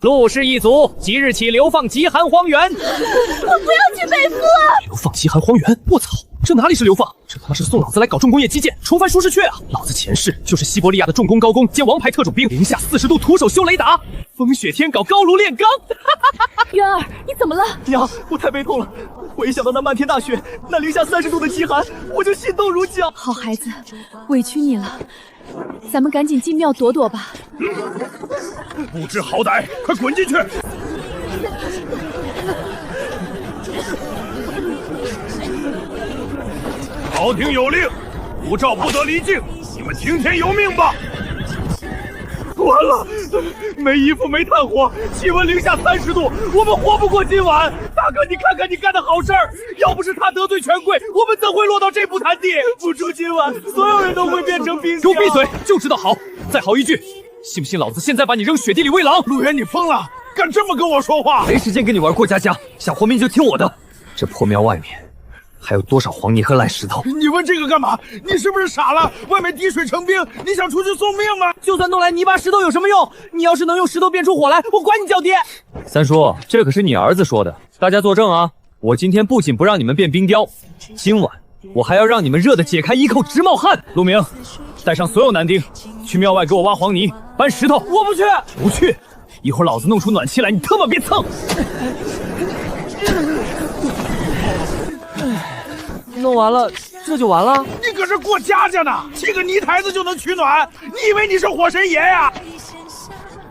陆氏一族即日起流放极寒荒原。我不要去北府！流放极寒荒原？我操！这哪里是流放？这他妈是送老子来搞重工业基建，重返舒适区啊！老子前世就是西伯利亚的重工高工兼王牌特种兵，零下40度徒手修雷达，风雪天搞高炉炼钢。渊儿，你怎么了？娘，我太悲痛了。我一想到那漫天大雪，那零下30度的极寒，我就心动如绞。好孩子，委屈你了，咱们赶紧进庙躲躲吧。不知好歹，快滚进去！朝廷有令，无诏不得离境，你们听天由命吧。完了，没衣服没炭火，气温零下30度，我们活不过今晚。大哥，你看看你干的好事儿，要不是他得罪权贵，我们怎会落到这步田地？不出今晚，所有人都会变成冰。给我闭嘴！就知道好，再好一句，信不信老子现在把你扔雪地里喂狼？陆源，你疯了，敢这么跟我说话？没时间跟你玩过家家，想活命就听我的。这破庙外面还有多少黄泥和烂石头？你问这个干嘛？你是不是傻了？外面滴水成冰，你想出去送命吗？就算弄来泥巴石头有什么用？你要是能用石头变出火来，我管你叫爹！三叔，这可是你儿子说的，大家作证啊！我今天不仅不让你们变冰雕，今晚我还要让你们热得解开衣扣直冒汗。陆明，带上所有男丁去庙外给我挖黄泥、搬石头。我不去，不去，一会儿老子弄出暖气来，你他妈别蹭！弄完了，这就完了？你可是过家家呢，砌个泥台子就能取暖？你以为你是火神爷呀？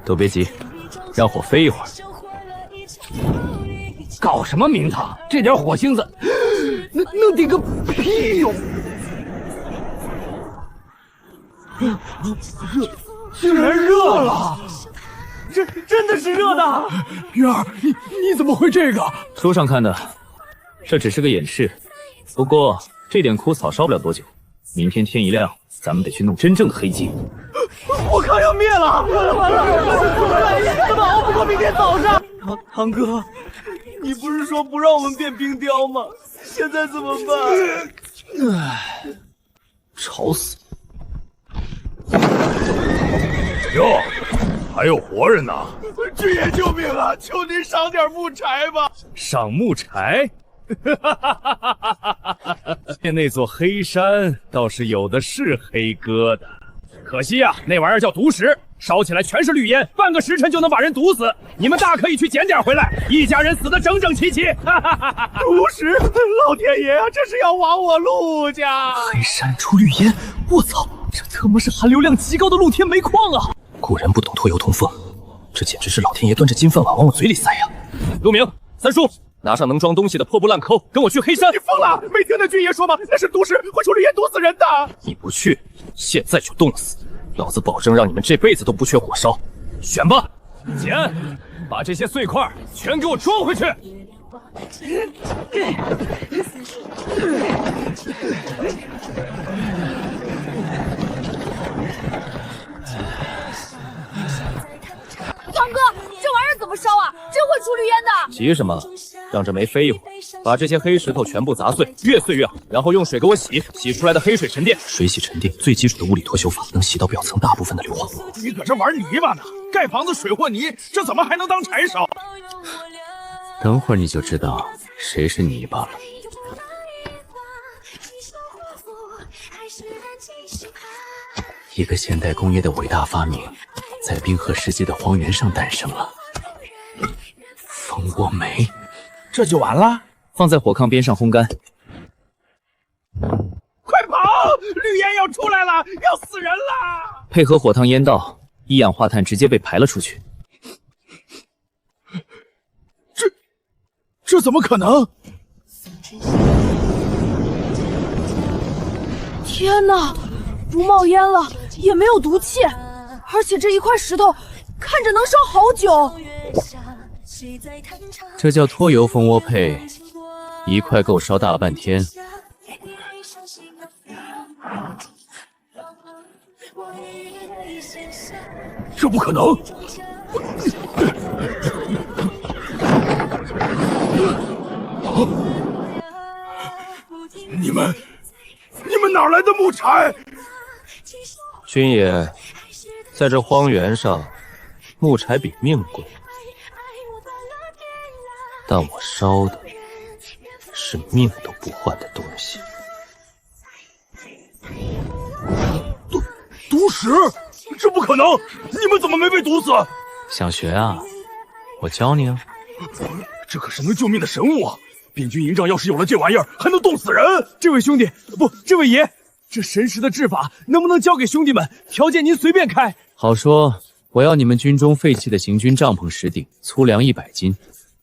都别急，让火飞一会儿。搞什么名堂？这点火星子，能顶个屁用！竟然热了！真的是热的！月儿，你怎么会这个？书上看的，这只是个演示。不过这点枯草烧不了多久，明天天一亮，咱们得去弄真正的黑金。我靠，要灭了！完了，根本熬不过明天早上。堂哥，你不是说不让我们变冰雕吗？现在怎么办？唉，吵死了！哟，还有活人呢！巨爷救命啊！求您赏点木柴吧。赏木柴？那座黑山倒是有的是黑疙瘩，可惜啊，那玩意儿叫毒石，烧起来全是绿烟，半个时辰就能把人毒死。你们大可以去捡点回来，一家人死得整整齐齐。毒石，老天爷啊，这是要亡我陆家！黑山出绿烟，我操，这他妈是含硫量极高的露天煤矿啊！果然不懂拖油通风，这简直是老天爷端着金饭碗往我嘴里塞呀！陆明，三叔。拿上能装东西的破布烂抠，跟我去黑山！你疯了？没听那巨爷说吗？那是毒石，会出绿烟毒死人的。你不去，现在就冻死！老子保证让你们这辈子都不缺火烧。选吧，简，把这些碎块全给我装回去。堂哥，这玩意儿怎么烧啊？真会出绿烟的！急什么？让这煤飞一会儿，把这些黑石头全部砸碎，越碎越好，然后用水给我洗，洗出来的黑水沉淀。水洗沉淀，最基础的物理脱修法，能洗到表层大部分的硫磺。你可是玩泥巴呢？盖房子水和泥，这怎么还能当柴烧？等会儿你就知道谁是泥巴了。一个现代工业的伟大发明，在冰河世纪的荒原上诞生了。蜂窝煤，这就完了？放在火炕边上烘干。快跑！绿烟要出来了，要死人了！配合火烫烟道，一氧化碳直接被排了出去。这怎么可能？天哪，不冒烟了，也没有毒气，而且这一块石头看着能烧好久。这叫脱油蜂窝配，一块够烧大半天。这不可能！你们哪来的木柴？军爷，在这荒原上，木柴比命贵。但我烧的是命都不换的东西。毒屎！这不可能！你们怎么没被毒死？想学啊？我教你啊。这可是能救命的神物啊！边军营帐要是有了这玩意儿，还能冻死人！这位兄弟，不，这位爷，这神识的制法能不能教给兄弟们？条件您随便开。好说，我要你们军中废弃的行军帐篷10顶，粗粮100斤。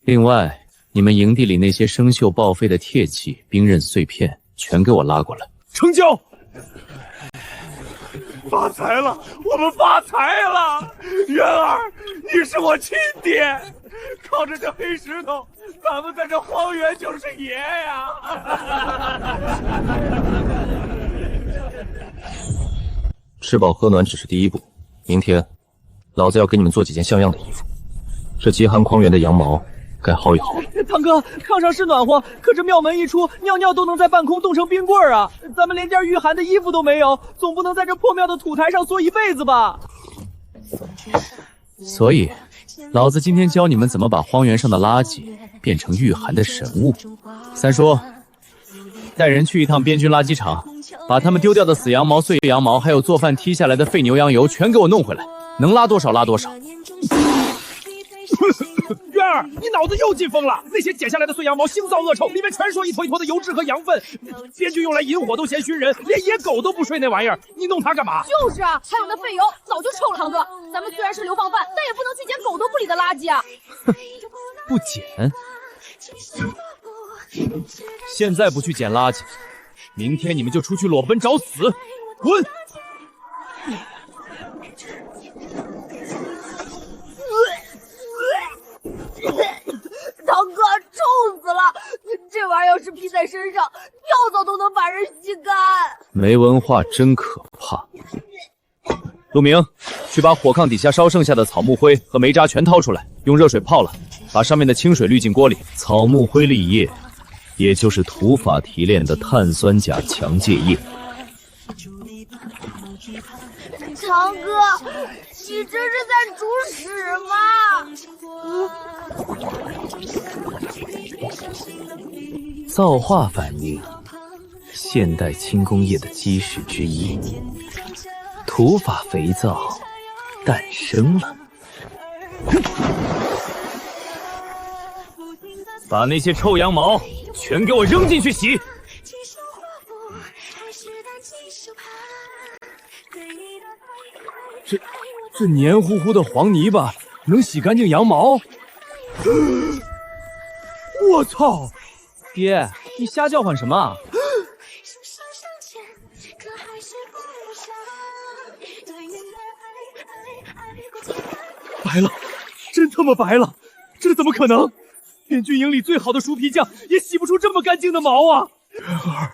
另外，你们营地里那些生锈报废的铁器、兵刃碎片，全给我拉过来。成交！发财了，我们发财了！元儿，你是我亲爹，靠着这黑石头，咱们在这荒原就是爷呀！吃饱喝暖只是第一步，明天，老子要给你们做几件像样的衣服。这极寒荒原的羊毛，该薅一薅。堂哥，炕上是暖和，可这庙门一出，尿尿都能在半空冻成冰棍啊！咱们连件御寒的衣服都没有，总不能在这破庙的土台上缩一辈子吧？所以，老子今天教你们怎么把荒原上的垃圾变成御寒的神物。三叔，带人去一趟边军垃圾场，把他们丢掉的死羊毛、碎羊毛，还有做饭剔下来的废牛羊油全给我弄回来，能拉多少拉多少。渊儿，你脑子又进风了！那些剪下来的碎羊毛腥臊恶臭，里面全是一坨一坨的油脂和羊粪。边军用来引火都嫌熏人，连野狗都不睡那玩意儿，你弄它干嘛？就是啊，还有那废油，早就臭了。堂哥，咱们虽然是流放犯，但也不能去捡狗都不理的垃圾啊！不捡？现在不去捡垃圾，明天你们就出去裸奔找死！滚！堂哥，臭死了！这玩意儿要是披在身上，尿骚都能把人吸干。没文化真可怕。陆明，去把火炕底下烧剩下的草木灰和煤渣全掏出来，用热水泡了，把上面的清水滤进锅里。草木灰粒液，也就是土法提炼的碳酸钾强介液。堂哥，你这是在煮屎吗？造化反应，现代轻工业的基石之一。土法肥皂诞生了。把那些臭羊毛全给我扔进去洗！这黏糊糊的黄泥巴能洗干净羊毛？我操！爹，你瞎叫唤什么？白了，真他妈白了！这怎么可能？边军营里最好的熟皮匠也洗不出这么干净的毛啊！元儿，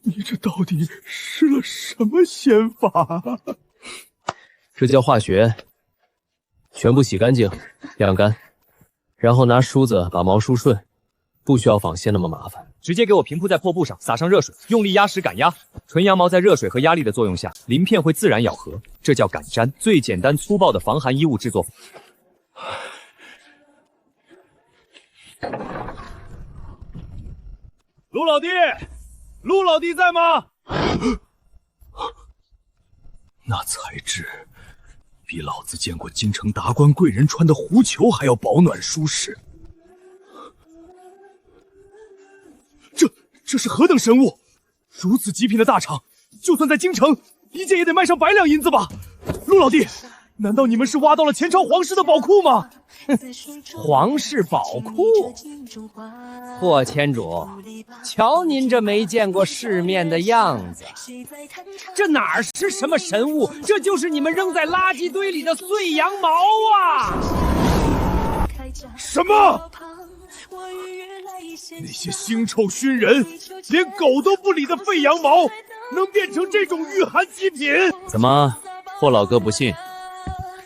你这到底施了什么仙法？这叫化学，全部洗干净，晾干，然后拿梳子把毛梳顺，不需要纺线那么麻烦。直接给我平铺在破布上，撒上热水，用力压实擀压。纯羊毛在热水和压力的作用下，鳞片会自然咬合，这叫擀毡，最简单粗暴的防寒衣物制作法。陆老弟，陆老弟在吗？那材质比老子见过京城达官贵人穿的狐裘还要保暖舒适。这是何等神物！如此极品的大厂，就算在京城，一件也得卖上100两银子吧？陆老弟，难道你们是挖到了前朝皇室的宝库吗？皇室宝库？霍千主，瞧您这没见过世面的样子，这哪是什么神物，这就是你们扔在垃圾堆里的碎羊毛啊！什么？那些腥臭熏人，连狗都不理的废羊毛，能变成这种御寒极品？怎么，霍老哥不信？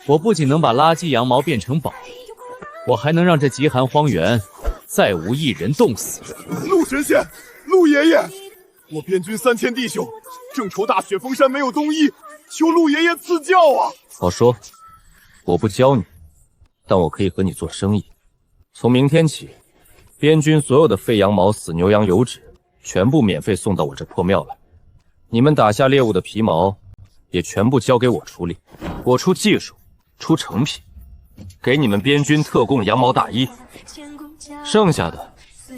我不仅能把垃圾羊毛变成宝，我还能让这极寒荒原再无一人冻死。陆神仙，陆爷爷，我边军3000弟兄，正愁大雪封山没有冬衣，求陆爷爷赐教啊！好说，我不教你，但我可以和你做生意。从明天起，边军所有的废羊毛、死牛羊油脂，全部免费送到我这破庙来。你们打下猎物的皮毛，也全部交给我处理。我出技术，出成品，给你们边军特供羊毛大衣。剩下的，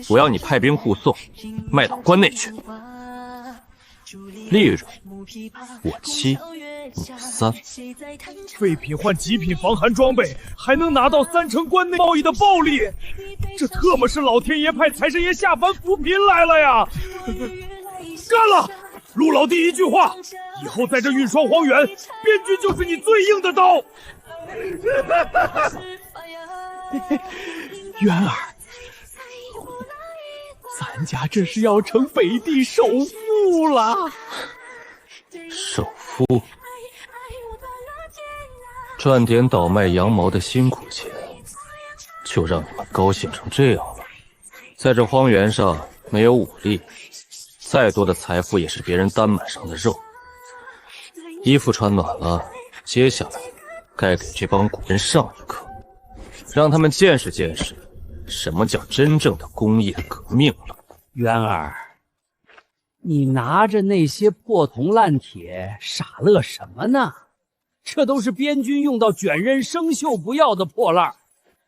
我要你派兵护送，卖到关内去。利润，我7，你3。废品换极品防寒装备，还能拿到3成关内贸易的暴利，这特么是老天爷派财神爷下凡扶贫来了呀！干了！陆老弟一句话，以后在这运双荒原，边军就是你最硬的刀。渊儿，咱家这是要成北地首富了。首富，赚点倒卖羊毛的辛苦钱，就让你们高兴成这样了。在这荒原上没有武力，再多的财富也是别人担满上的肉。衣服穿暖了，接下来该给这帮古人上一课，让他们见识见识什么叫真正的工业革命了。渊儿，你拿着那些破铜烂铁傻乐什么呢？这都是边军用到卷刃生锈不要的破烂，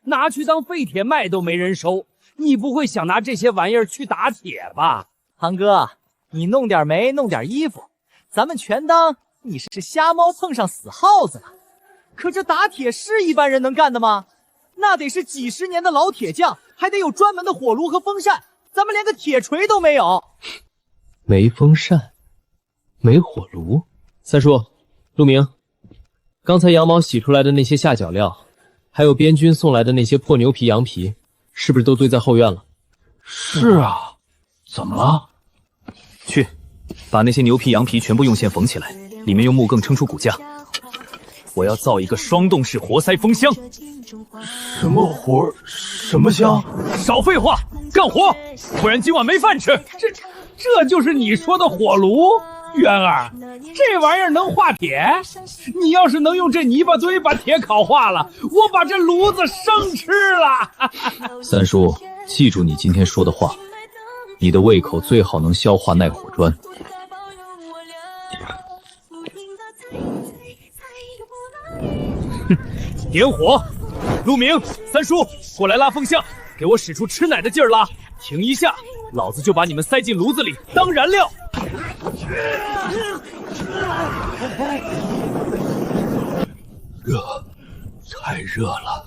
拿去当废铁卖都没人收。你不会想拿这些玩意儿去打铁吧？堂哥，你弄点煤，弄点衣服，咱们全当你是瞎猫碰上死耗子了。可这打铁是一般人能干的吗？那得是几十年的老铁匠，还得有专门的火炉和风扇，咱们连个铁锤都没有。没风扇，没火炉。三叔，陆明，刚才羊毛洗出来的那些下脚料，还有边军送来的那些破牛皮、羊皮，是不是都堆在后院了？是啊，怎么了？去，把那些牛皮、羊皮全部用线缝起来，里面用木棍撑出骨架。我要造一个双洞式活塞风箱。什么活？什么香？少废话，干活，不然今晚没饭吃。这就是你说的火炉？渊儿，这玩意儿能化铁？你要是能用这泥巴堆把铁烤化了，我把这炉子生吃了。三叔，记住你今天说的话，你的胃口最好能消化耐火砖。点火！陆明、三叔，过来拉风箱，给我使出吃奶的劲儿拉！停一下，老子就把你们塞进炉子里当燃料。热，太热了。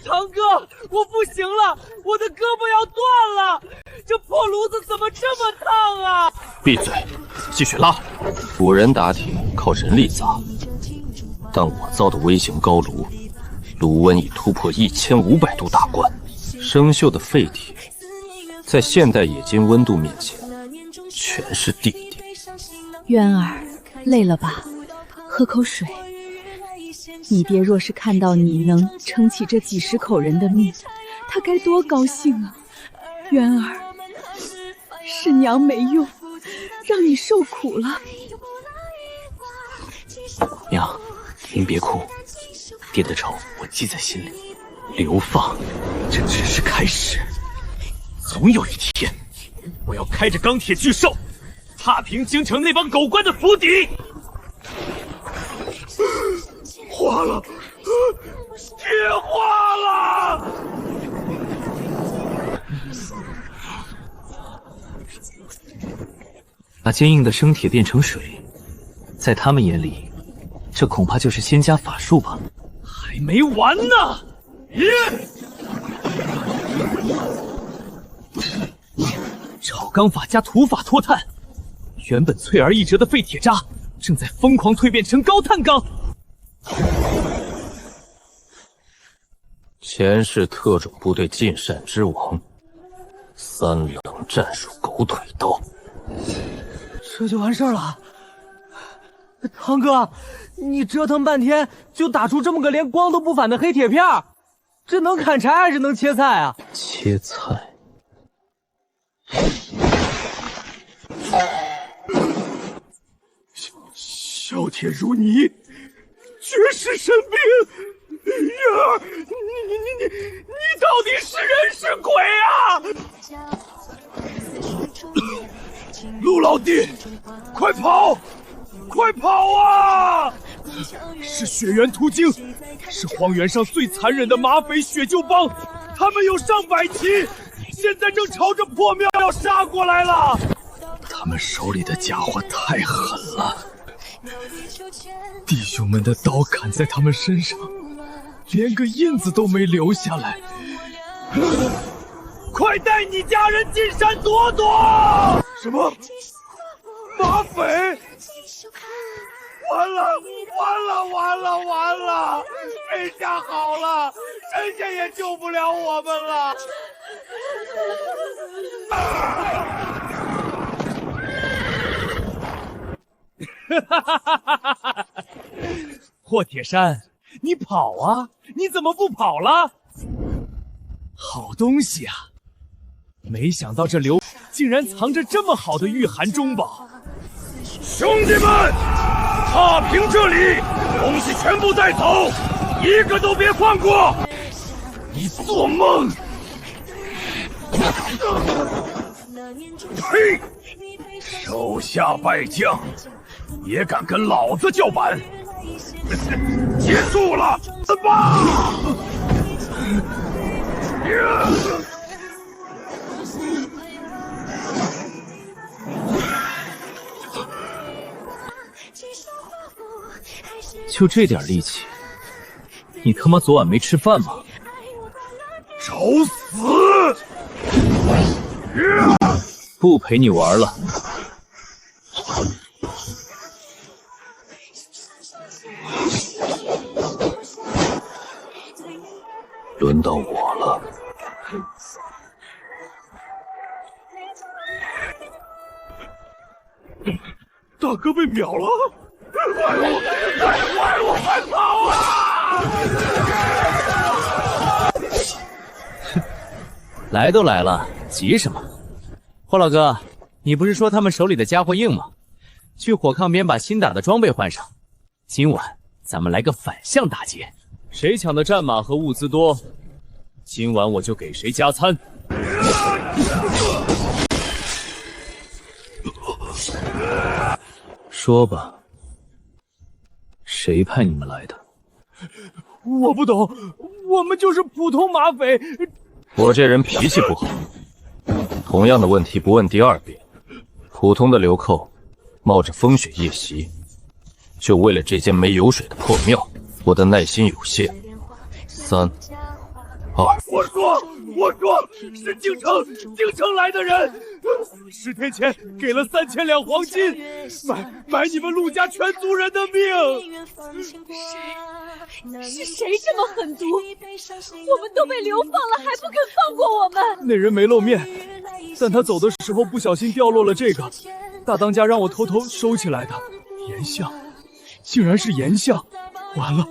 堂哥，我不行了，我的胳膊要断了，这破炉子怎么这么烫啊！闭嘴，继续拉。古人打铁靠人力砸，但我造的微型高炉，炉温已突破1500度大关。生锈的废铁，在现代冶金温度面前，全是地地。渊儿，累了吧？喝口水。你爹若是看到你能撑起这几10口人的命，他该多高兴啊！渊儿，是娘没用，让你受苦了。娘，您别哭，爹的仇我记在心里。流放，这只是开始，总有一天，我要开着钢铁巨兽，踏平京城那帮狗官的府邸。化了，铁化了！把坚硬的生铁变成水，在他们眼里，这恐怕就是仙家法术吧？还没完呢！炒钢法加土法脱碳，原本脆而易折的废铁渣，正在疯狂蜕变成高碳钢。前世特种部队尽善之王，3冷战术狗腿刀。这就完事儿了。堂哥，你折腾半天就打出这么个连光都不反的黑铁片，这能砍柴还是能切菜啊？切菜。削铁如泥，绝世神兵！月儿，你到底是人是鬼啊？陆老弟，快跑！快跑啊！是血缘途径，是荒原上最残忍的马匪血鹫帮，他们有上百骑，现在正朝着破庙要杀过来了。他们手里的家伙太狠了，弟兄们的刀砍在他们身上，连个印子都没留下来。快带你家人进山躲躲！什么？马匪？完了！这下好了，人家也救不了我们了。霍铁山，你跑啊！你怎么不跑了？好东西啊！没想到这刘竟然藏着这么好的御寒中宝。兄弟们，踏平这里，东西全部带走，一个都别放过！你做梦！嘿，手下败将也敢跟老子叫板？结束了，走吧！就这点力气，你他妈昨晚没吃饭吗？找死！不陪你玩了。轮到我了。大哥被秒了！怪物，快跑啊！来都来了，急什么？霍老哥，你不是说他们手里的家伙硬吗？去火炕边把新打的装备换上。今晚咱们来个反向打劫，谁抢的战马和物资多，今晚我就给谁加餐。说吧，谁派你们来的？我不懂，我们就是普通马匪。我这人脾气不好，同样的问题不问第二遍。普通的流寇，冒着风雪夜袭，就为了这间没有水的破庙，我的耐心有限。3、2，我说是京城来的人，10天前给了3000两黄金，买你们陆家全族人的命。是谁这么狠毒？我们都被流放了，还不肯放过我们？那人没露面，但他走的时候不小心掉落了这个，大当家让我偷偷收起来的岩像，竟然是岩像！完了，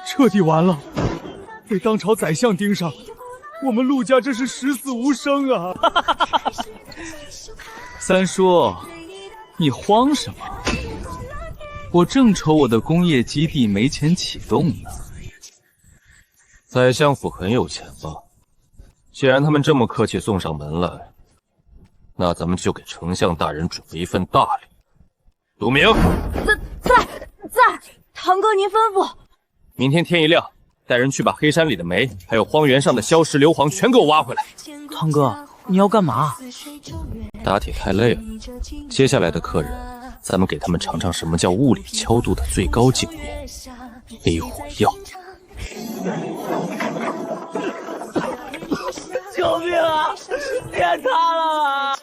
彻底完了，被当朝宰相盯上。我们陆家这是十死无生啊！三叔，你慌什么？我正愁我的工业基地没钱启动呢。宰相府很有钱吧？既然他们这么客气送上门来，那咱们就给丞相大人准备一份大礼。陆明，在，堂哥您吩咐。明天天一亮，带人去把黑山里的煤，还有荒原上的硝石硫磺全给我挖回来。堂哥，你要干嘛？打铁太累了，接下来的客人，咱们给他们尝尝什么叫物理敲度的最高境界——离火药。救命啊！别塌了啊！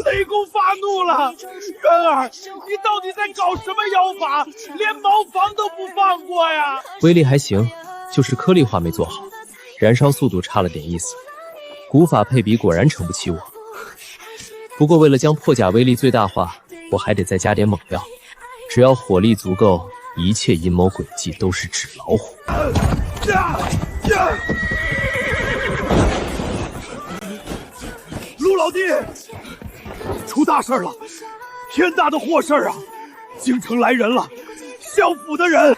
雷公发怒了，元儿，你到底在搞什么妖法？连茅房都不放过呀！威力还行，就是颗粒化没做好，燃烧速度差了点意思。古法配比果然撑不起我。不过为了将破甲威力最大化，我还得再加点猛料。只要火力足够，一切阴谋诡计都是纸老虎。陆老弟，出大事了！天大的祸事啊！京城来人了，相府的人。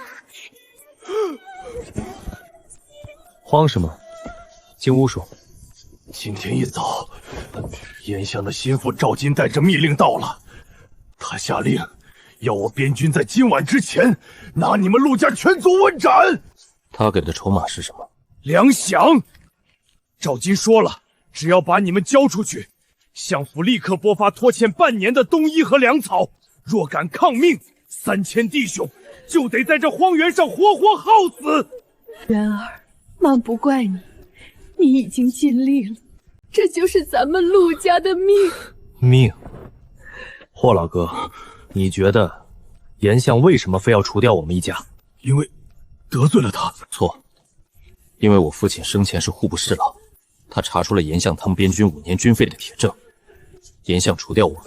慌什么？进屋说。今天一早，燕相的心腹赵金带着密令到了，他下令要我边军在今晚之前拿你们陆家全族问斩。他给的筹码是什么粮饷。赵金说了，只要把你们交出去，相府立刻拨发拖欠半年的冬衣和粮草。若敢抗命，3000弟兄就得在这荒原上活活耗死。渊儿，妈不怪你，你已经尽力了，这就是咱们陆家的命。命。霍老哥，你觉得严相为什么非要除掉我们一家？因为得罪了他。错，因为我父亲生前是户部侍郎，他查出了严相他们边军5年军费的铁证。严相除掉我们，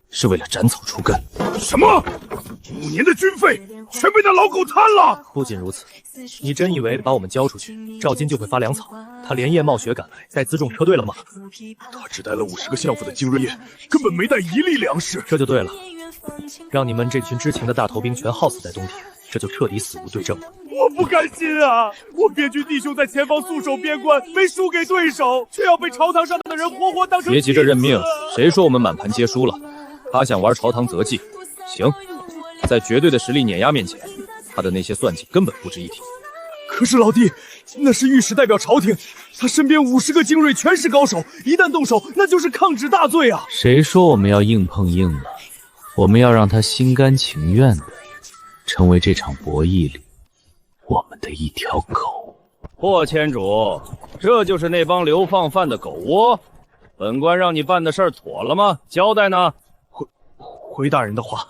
是为了斩草除根。什么？5年的军费全被那老狗贪了！不仅如此，你真以为把我们交出去，赵金就会发粮草？他连夜冒雪赶来，带辎重车队了吗？他只带了50个相府的精锐业，根本没带1粒粮食。这就对了，让你们这群知情的大头兵全耗死在冬天，这就彻底死无对证了。我不甘心啊！我边军弟兄在前方戍守边关，没输给对手，却要被朝堂上的人活活当成……别急着认命，谁说我们满盘皆输了？他想玩朝堂则计，行，在绝对的实力碾压面前，他的那些算计根本不值一提。可是老弟，那是御史代表朝廷，他身边50个精锐全是高手，一旦动手，那就是抗旨大罪啊！谁说我们要硬碰硬了？我们要让他心甘情愿的成为这场博弈里我们的一条狗。霍千主，这就是那帮流放犯的狗窝。本官让你办的事儿妥了吗？交代呢？回大人的话，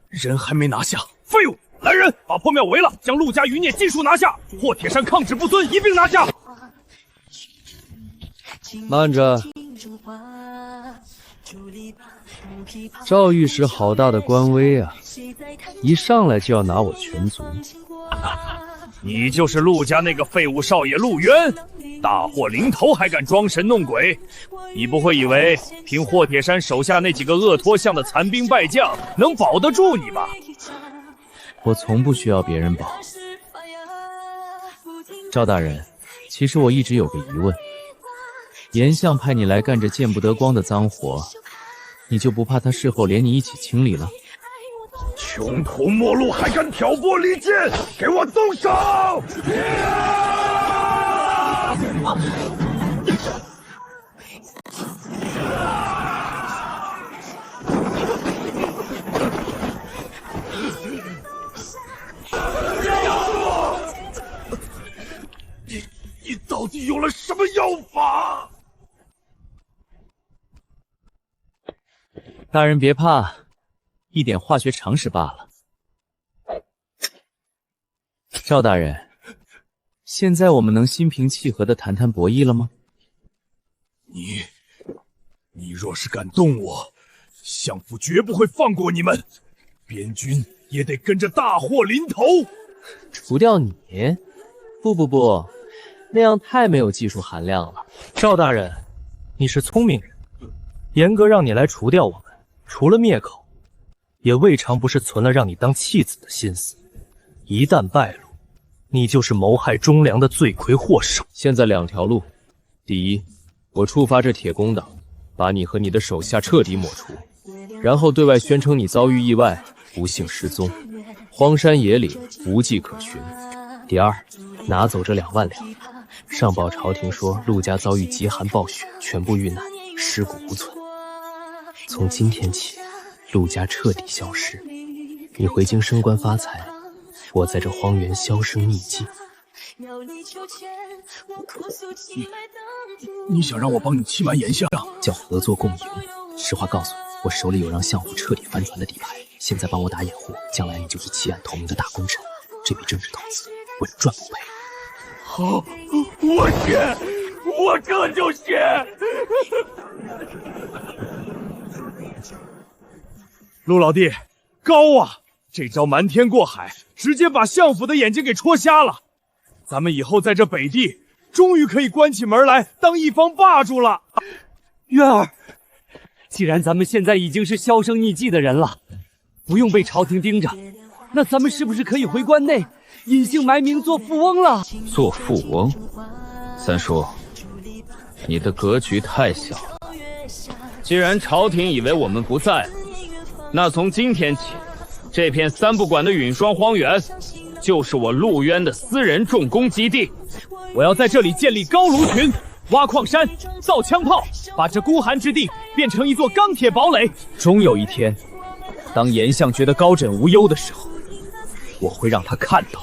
人还没拿下。废物！来人，把破庙围了，将陆家余孽尽数拿下。霍铁山抗旨不遵，一并拿下。慢着，赵御史好大的官威啊！一上来就要拿我全族。你就是陆家那个废物少爷陆渊，大祸临头还敢装神弄鬼？你不会以为凭霍铁山手下那几个恶脱相的残兵败将能保得住你吧？我从不需要别人保。赵大人，其实我一直有个疑问，严相派你来干这见不得光的脏活，你就不怕他事后连你一起清理了？穷途末路还敢挑拨离间，给我动手！你到底用了什么药法？大人别怕，一点化学常识罢了。赵大人，现在我们能心平气和地谈谈博弈了吗？你若是敢动我，相府绝不会放过你们，边军也得跟着大祸临头。除掉你？不，那样太没有技术含量了。赵大人，你是聪明人，严格让你来除掉我们，除了灭口，也未尝不是存了让你当弃子的心思。一旦败露，你就是谋害忠良的罪魁祸首。现在2条路：第一，我触发这铁公党，把你和你的手下彻底抹除，然后对外宣称你遭遇意外，不幸失踪，荒山野岭无迹可寻。第二，拿走这2万两，上报朝廷说陆家遭遇极寒暴雪，全部遇难，尸骨无存。从今天起，陆家彻底消失，你回京升官发财，我在这荒原销声匿迹。你想让我帮你欺瞒严相？叫合作共赢。实话告诉你，我手里有让相府彻底翻船的底牌，现在帮我打掩护，将来你就是弃暗投明的大功臣。这笔政治投资，稳赚不赔。好，我写，我这就写。陆老弟，高啊！这招瞒天过海，直接把相府的眼睛给戳瞎了。咱们以后在这北地，终于可以关起门来当一方霸主了。渊儿，既然咱们现在已经是销声匿迹的人了，不用被朝廷盯着，那咱们是不是可以回关内，隐姓埋名做富翁了？做富翁？三叔，你的格局太小了。既然朝廷以为我们不在，那从今天起，这片三不管的陨霜荒原，就是我陆渊的私人重工基地。我要在这里建立高炉群，挖矿山，造枪炮，把这孤寒之地变成一座钢铁堡垒。终有一天，当颜相觉得高枕无忧的时候，我会让他看到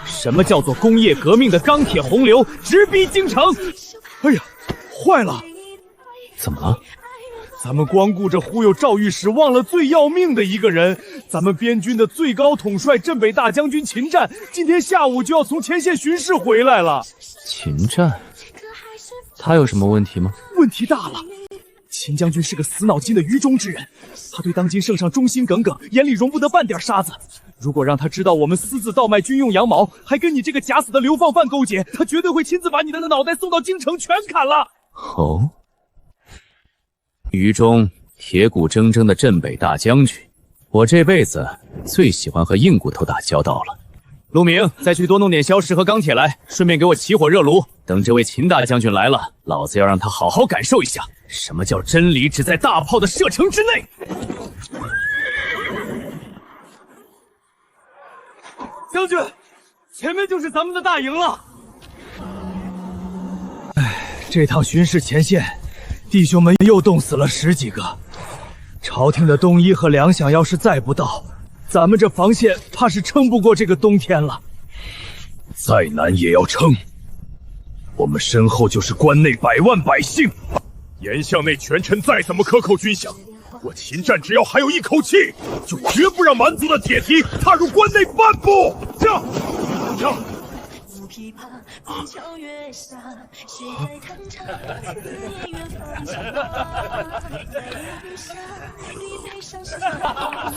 什么叫做工业革命的钢铁洪流直逼京城。哎呀，坏了！怎么了？咱们光顾着忽悠赵御史，忘了最要命的一个人。咱们边军的最高统帅镇北大将军秦战，今天下午就要从前线巡视回来了。秦战，他有什么问题吗？问题大了！秦将军是个死脑筋的愚忠之人，他对当今圣上忠心耿耿，眼里容不得半点沙子。如果让他知道我们私自倒卖军用羊毛，还跟你这个假死的流放犯勾结，他绝对会亲自把你的脑袋送到京城全砍了。哦，于中铁骨铮铮的镇北大将军，我这辈子最喜欢和硬骨头打交道了。陆明，再去多弄点硝石和钢铁来，顺便给我起火热炉。等这位秦大将军来了，老子要让他好好感受一下，什么叫真理只在大炮的射程之内。将军，前面就是咱们的大营了。这趟巡视前线，弟兄们又冻死了10几个。朝廷的冬衣和粮饷要是再不到，咱们这防线怕是撑不过这个冬天了。再难也要撑。我们身后就是关内100万百姓。严相那权臣再怎么克扣军饷，我秦战只要还有一口气，就绝不让蛮族的铁蹄踏入关内半步。这。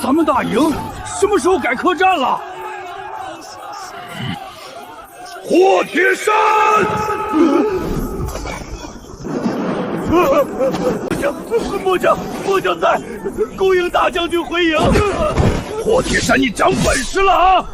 咱们大营什么时候改客栈了？火铁山！末将在，恭迎大将军回营。火铁山，你长本事了啊！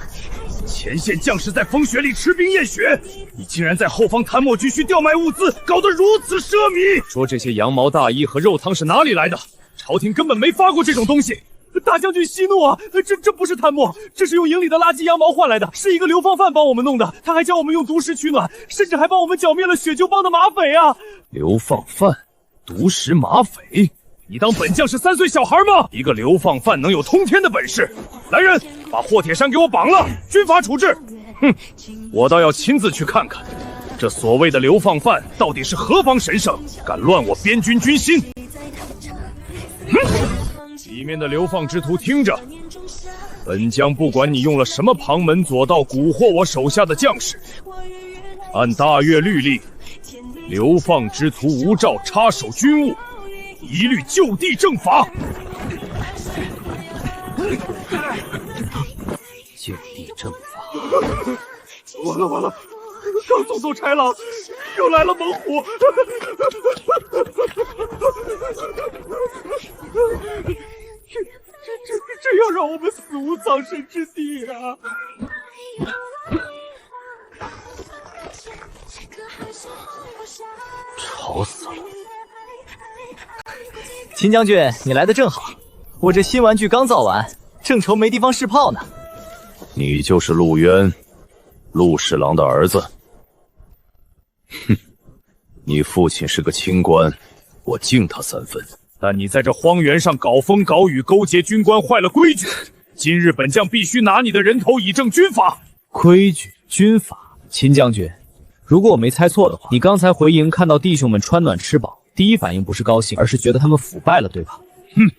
前线将士在风雪里吃冰验雪，你竟然在后方谭墨军需调卖物资，搞得如此奢靡。说这些羊毛大衣和肉汤是哪里来的？朝廷根本没发过这种东西。大将军息怒啊！这不是谭墨，这是用营里的垃圾羊毛换来的，是一个流放犯帮我们弄的。他还教我们用毒食取暖，甚至还帮我们剿灭了雪鸠帮的马匪啊！流放犯，毒食马匪，你当本将是3岁小孩吗？一个流放犯能有通天的本事？来人，把霍铁山给我绑了，军法处置。哼，我倒要亲自去看看，这所谓的流放犯到底是何方神圣，敢乱我边军军心！里面的流放之徒听着，本将不管你用了什么旁门左道蛊惑我手下的将士，按大越律例，流放之徒无照插手军务，一律就地正法。就地正法。完了！刚总督差了，又来了猛虎！这要让我们死无葬身之地啊！吵死了！秦将军，你来的正好，我这新玩具刚造完，正愁没地方试炮呢。你就是陆渊，陆侍郎的儿子。哼，你父亲是个清官，我敬他3分。但你在这荒原上搞风搞雨，勾结军官，坏了规矩。今日本将必须拿你的人头以正军法。规矩、军法，秦将军，如果我没猜错的话，你刚才回营看到弟兄们穿暖吃饱，第一反应不是高兴，而是觉得他们腐败了，对吧？哼，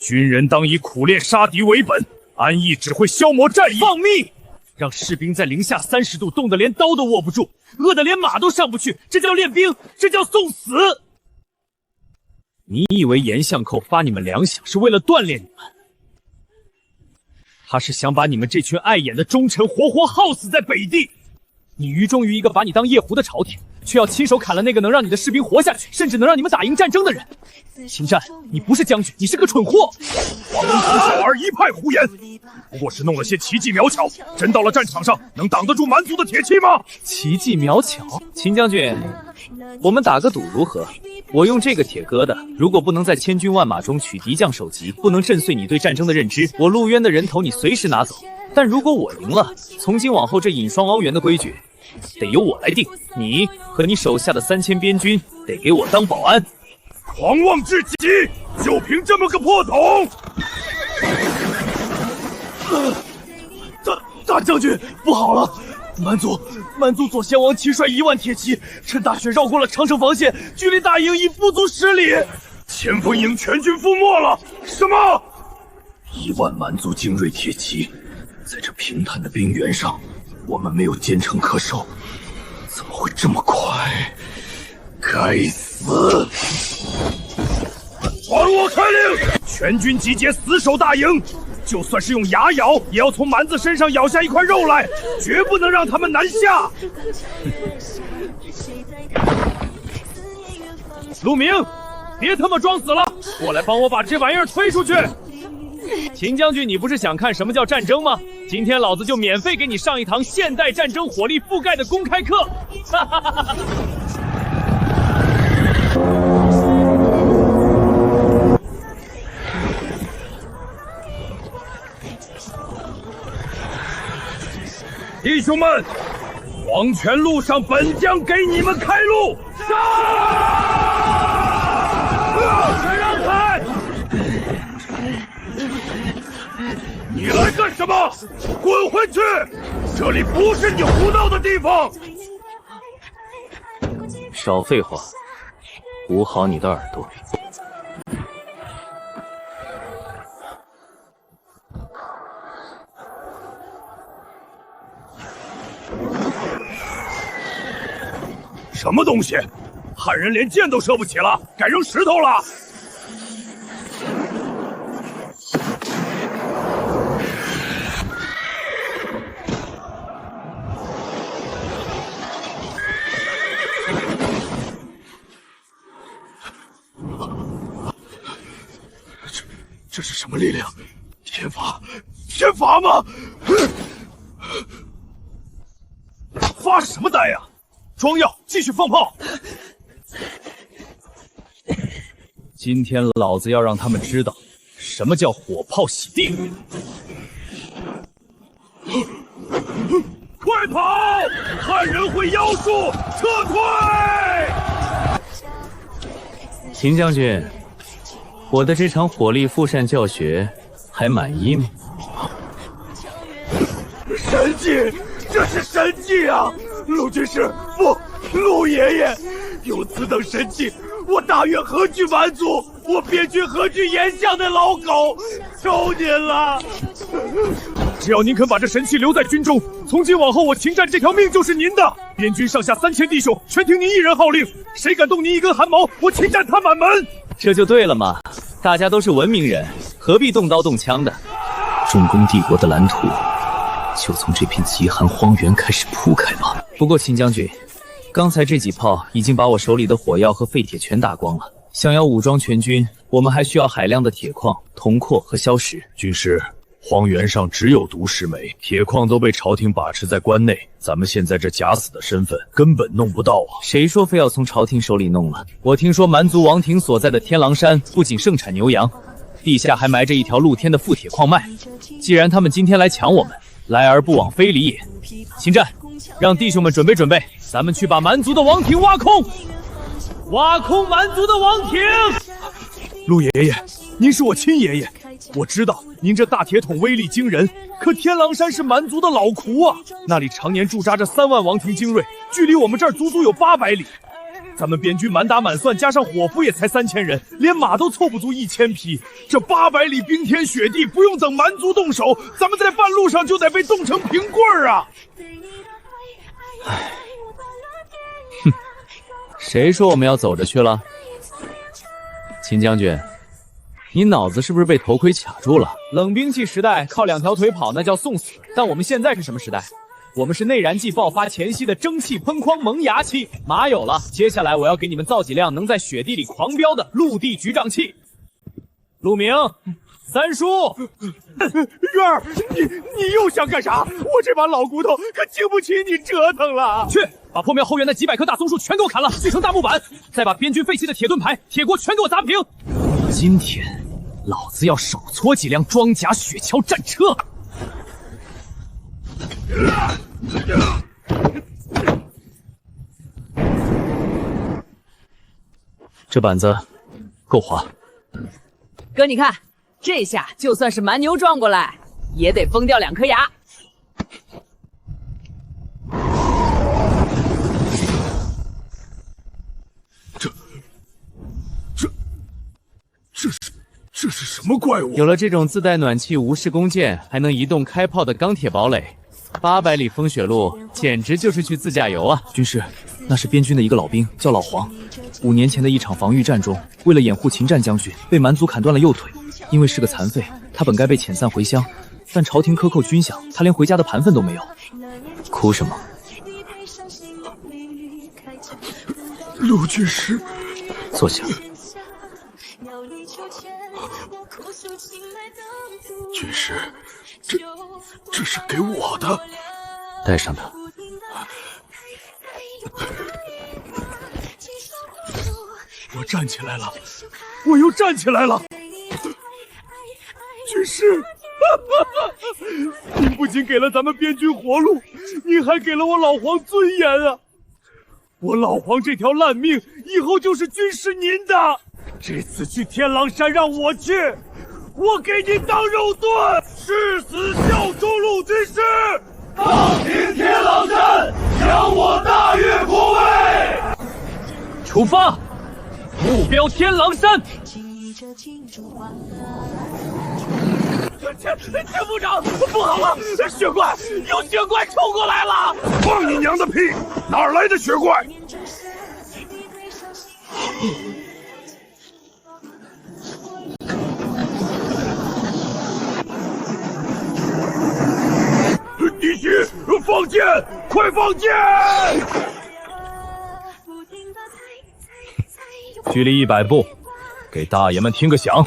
军人当以苦练杀敌为本，安逸只会消磨战意。放屁！让士兵在零下30度冻得连刀都握不住，饿得连马都上不去，这叫练兵，这叫送死！你以为严相寇发你们粮饷是为了锻炼你们？他是想把你们这群碍眼的忠臣活活耗死在北地。你于忠于一个把你当夜壶的朝廷，却要亲手砍了那个能让你的士兵活下去，甚至能让你们打赢战争的人。秦战，你不是将军，你是个蠢货！黄龙楚小儿一派胡言，不过是弄了些奇技妙巧，真到了战场上能挡得住蛮族的铁骑吗？奇技妙巧，秦将军，我们打个赌如何？我用这个铁疙瘩，如果不能在千军万马中取敌将首级，不能震碎你对战争的认知，我陆渊的人头你随时拿走。但如果我赢了，从今往后这引双凹园的规矩得由我来定，你和你手下的3000边军得给我当保安。狂妄至极，就凭这么个破桶！大将军，不好了！蛮族左贤王亲率1万铁骑，趁大雪绕过了长城防线，距离大营已不足10里。前锋营全军覆没了！什么？1万蛮族精锐铁骑，在这平坦的冰原上，我们没有坚城可守，怎么会这么快？该死！还我开令，全军集结，死守大营。就算是用牙咬，也要从蛮子身上咬下一块肉来，绝不能让他们南下。陆明，别他妈装死了，过来帮我把这玩意儿推出去。秦将军，你不是想看什么叫战争吗？今天老子就免费给你上一堂现代战争火力覆盖的公开课。哈哈哈哈！弟兄们，黄泉路上本将给你们开路，杀！让开！你来干什么？滚回去！这里不是你胡闹的地方。少废话，捂好你的耳朵。什么东西？汉人连箭都射不起了，改扔石头了？这是什么力量？天罚吗？发什么呆呀？装药，继续放炮！今天老子要让他们知道什么叫火炮洗地。快跑！汉人会妖术，撤退！秦将军，我的这场火力复善教学还满意吗？神迹，这是神迹啊！陆军师，不，陆爷爷，有此等神迹，我大越何惧蛮族？我边军何惧炎夏的老狗？求您了！只要您肯把这神器留在军中，从今往后我秦战这条命就是您的。边军上下3000弟兄，全听您一人号令，谁敢动您一根汗毛，我秦战他满门。这就对了嘛，大家都是文明人，何必动刀动枪的？中宫帝国的蓝图就从这片极寒荒原开始铺开吧。不过秦将军，刚才这几炮已经把我手里的火药和废铁全打光了。想要武装全军，我们还需要海量的铁矿、铜矿和硝石。军师，荒原上只有毒石煤，铁矿都被朝廷把持在关内，咱们现在这假死的身份根本弄不到啊！谁说非要从朝廷手里弄了？我听说蛮族王庭所在的天狼山不仅盛产牛羊，地下还埋着一条露天的富铁矿脉。既然他们今天来抢我们，来而不往非礼也。秦战，让弟兄们准备准备，咱们去把蛮族的王庭挖空，挖空蛮族的王庭。陆爷爷，您是我亲爷爷，我知道您这大铁桶威力惊人，可天狼山是蛮族的老窟啊，那里常年驻扎着3万王庭精锐，距离我们这儿足足有800里。咱们边军满打满算加上伙夫也才3000人，连马都凑不足1000匹。这800里冰天雪地，不用等蛮族动手，咱们在半路上就得被冻成平棍儿啊！唉，哼，谁说我们要走着去了？秦将军，你脑子是不是被头盔卡住了？冷兵器时代靠2条腿跑那叫送死，但我们现在是什么时代？我们是内燃剂爆发前夕的蒸汽喷框萌芽期，马有了，接下来我要给你们造几辆能在雪地里狂飙的陆地局长器。陆明，三叔，月儿，你又想干啥？我这把老骨头可经不起你折腾了。去，把破庙后院那几百棵大松树全给我砍了，锯成大木板，再把边军废弃的铁盾牌、铁锅全给我砸平。今天，老子要少搓几辆装甲雪橇战车。这板子够滑。哥，你看，这下就算是蛮牛撞过来，也得崩掉2颗牙。这是什么怪物？有了这种自带暖气、无视弓箭，还能移动开炮的钢铁堡垒，800里风雪路简直就是去自驾游啊！军师，那是边军的一个老兵，叫老黄。5年前的一场防御战中，为了掩护秦战将军，被蛮族砍断了右腿。因为是个残废，他本该被遣散回乡，但朝廷克扣军饷，他连回家的盘份都没有。哭什么？陆军师，坐下。军师，这是给我的。带上它。我站起来了，我又站起来了。军师，您不仅给了咱们边军活路，您还给了我老黄尊严啊！我老黄这条烂命以后就是军师您的。这次去天狼山让我去，我给您当肉盾，誓死效忠陆军师。放平天狼山，扬我大越国威！出发，目标天狼山。陈部长，不好了，雪怪，有雪怪冲过来了！放你娘的屁！哪儿来的雪怪？敌机，放箭！快放箭！距离100步，给大爷们听个响。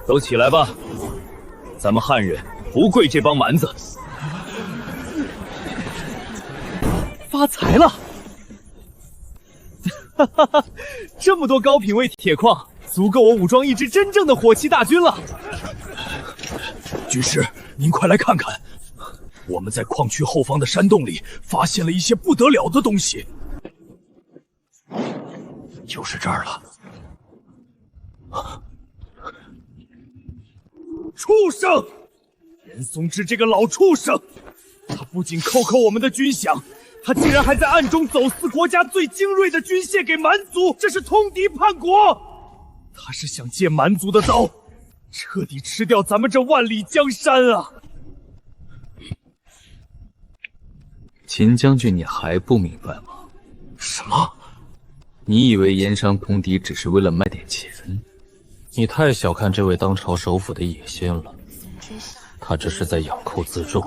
都起来吧，咱们汉人不跪这帮蛮子。发财了！哈哈哈，这么多高品位铁矿，足够我武装一支真正的火器大军了。军师，您快来看看，我们在矿区后方的山洞里发现了一些不得了的东西，就是这儿了。畜生！任松之这个老畜生，他不仅扣我们的军饷，他竟然还在暗中走私国家最精锐的军械给蛮族，这是通敌叛国！他是想借蛮族的刀，彻底吃掉咱们这万里江山啊！秦将军，你还不明白吗？什么？你以为盐商通敌只是为了卖点钱？你太小看这位当朝首辅的野仙了，他只是在养寇自重，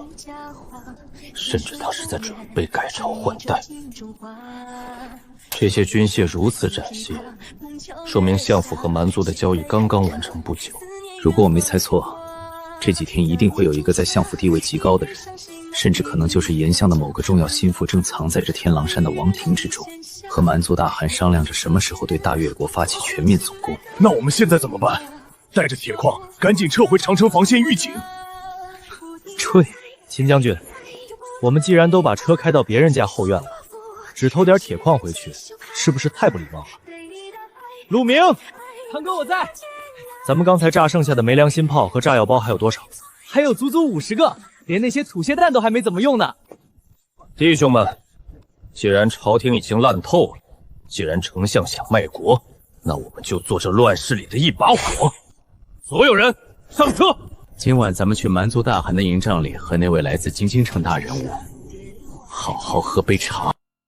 甚至他是在准备改朝换代。这些军械如此展现，说明相府和蛮族的交易刚刚完成不久。如果我没猜错，这几天一定会有一个在相府地位极高的人，甚至可能就是盐乡的某个重要心腹，正藏在这天狼山的王庭之中，和蛮族大汗商量着什么时候对大越国发起全面总攻。那我们现在怎么办？带着铁矿赶紧撤回长城防线预警。吹，秦将军，我们既然都把车开到别人家后院了，只偷点铁矿回去，是不是太不礼貌了？陆明，堂哥我在。咱们刚才炸剩下的没良心炮和炸药包还有多少？还有足足50个，连那些土鳖弹都还没怎么用呢。弟兄们，既然朝廷已经烂透了，既然丞相想卖国，那我们就做这乱世里的一把火。所有人上车，今晚咱们去蛮族大汗的营帐里，和那位来自金京城大人物好好喝杯茶。